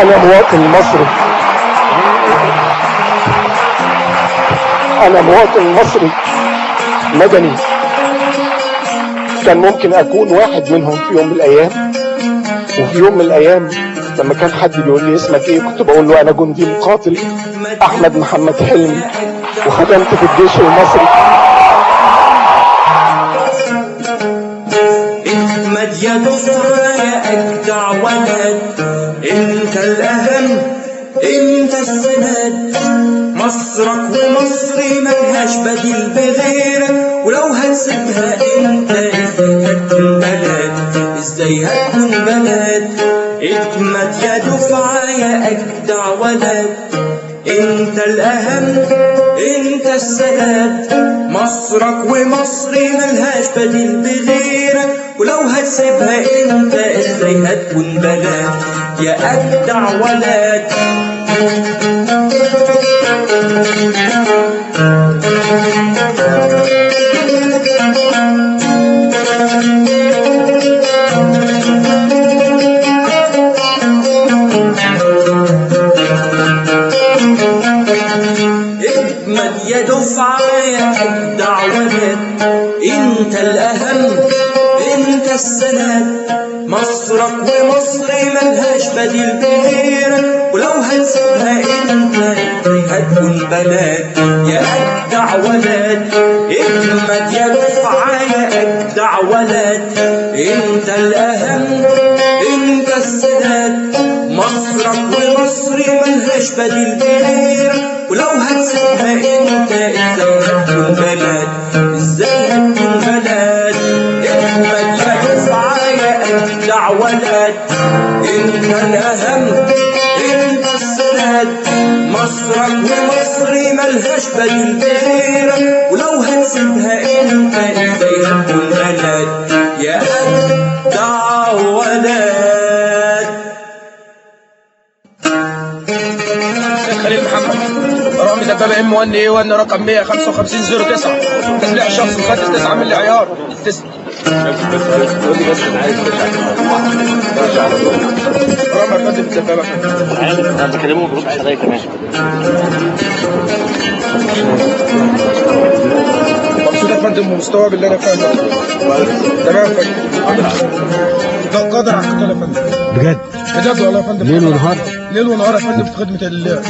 أنا مواطن مصري، أنا مواطن مصري مدني. كان ممكن أكون واحد منهم في يوم من الأيام. وفي يوم من الأيام لما كان حد بيقول لي اسمك إيه كنت بقول له أنا جندي مقاتل أحمد محمد حلمي وخدمت في الجيش المصري. احمد يا دفعة يا أجدع ولد، انت الأهم انت السند. مصرك ومصري ملهاش بديل بغيرك، ولو هتسيبها انت ازاي هتكون بلد، ازاي هتكون بلد. احمد يا دفعة يا أجدع ولد، انت الأهم انت السند. مصرك ومصري ملهاش بديل بغيرك، ولو هتسيبها انت ازاي هتكون بلد يا أجدع ولد. احمد يا دفعة يا أجدع ولد، انت الأهم انت السند. مصرك ومصري ملهاش بديل بغيرك، ولو هتسيبها انت هتكون بلد يا أجدع ولد. احمد يا دفعة يا أجدع ولد، انت الأهم انت السند. مصرك ومصري ملهاش بديل بغيرك، ولو هتسيبها انت ازاي هتكون بلد، ازاي هتكون بلد. احمد يا دفعة يا أجدع ولد، انت الأهم انت السند. مصرك ومصري ملهاش بديل بغيرك، ولو هتسيبها انت ازاي هتكون بلد يا أجدع ولد. خليل محمد، رقم دبابة M1 A1 رقم 15509، تسليح شخص مخدس 9 مللي عيار. تسلم. قول لي بس انا عايز رقم يا فندم الدبابة. انا بكلمه بروح حضرتك كمان. مبسوط يا فندم ومستوعب اللي انا فاهمه. تمام يا فندم. ده قادر على القتال يا فندم. بجد بجد والله يا فندم. ليل ونهار ليل ونهار يا فندم في خدمة الله.